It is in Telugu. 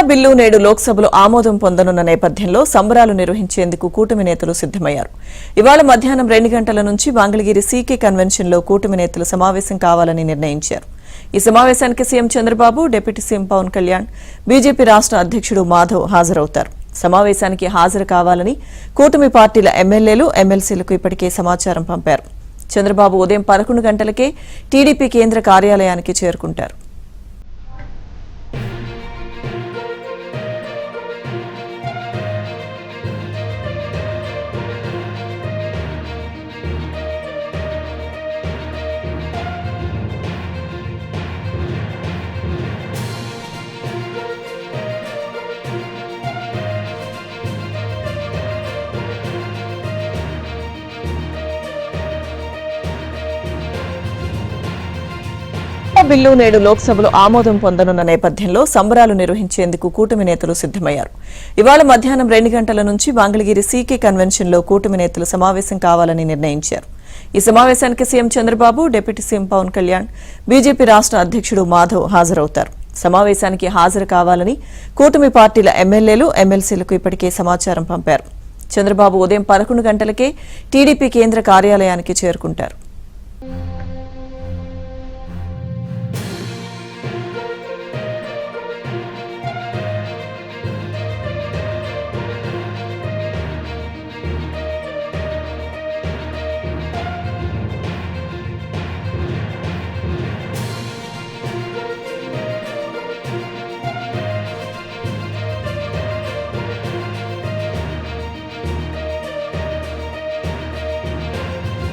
బిల్లు నేడు లోక్సభలో ఆమోదం పొందనున్న నేపథ్యంలో సంబరాలు నిర్వహించేందుకు కూటమి నేతలు సిద్దమయ్యారు. ఇవాళ మధ్యాహ్నం 2 గంటల నుంచి మంగళగిరి సీకే కన్వెన్షన్లో కూటమి నేతలు సమావేశం కావాలని నిర్ణయించారు. ఈ సమావేశానికి CM Chandrababu, deputy CM Pawan Kalyan, BJP రాష్ట్ర అధ్యక్షుడు మాధవ్ హాజరవుతారు. సమావేశానికి హాజరు కావాలని కూటమి పార్టీల ఎమ్మెల్యేలు, ఎమ్మెల్సీలకు ఇప్పటికే సమాచారం పంపారు. చంద్రబాబు ఉదయం 11 గంటలకే టీడీపీ కేంద్ర కార్యాలయానికి చేరుకుంటారు. బిల్లు నేడు లోక్సభలో ఆమోదం పొందనున్న నేపథ్యంలో సంబరాలు నిర్వహించేందుకు కూటమి నేతలు సిద్దమయ్యారు. ఇవాళ మధ్యాహ్నం 2 గంటల నుంచి మంగళగిరి సీకే కన్వెన్షన్లో కూటమి నేతలు సమావేశం కావాలని నిర్ణయించారు. ఈ సమావేశానికి CM Chandrababu, deputy CM Pawan Kalyan, BJP రాష్ట్ర అధ్యక్షుడు మాధవ్ హాజరవుతారు. సమావేశానికి హాజరు కావాలని కూటమి పార్టీల ఎమ్మెల్యేలు, ఎమ్మెల్సీలకు ఇప్పటికే సమాచారం పంపారు. చంద్రబాబు ఉదయం 11 గంటలకే టీడీపీ కేంద్ర కార్యాలయానికి చేరుకుంటారు.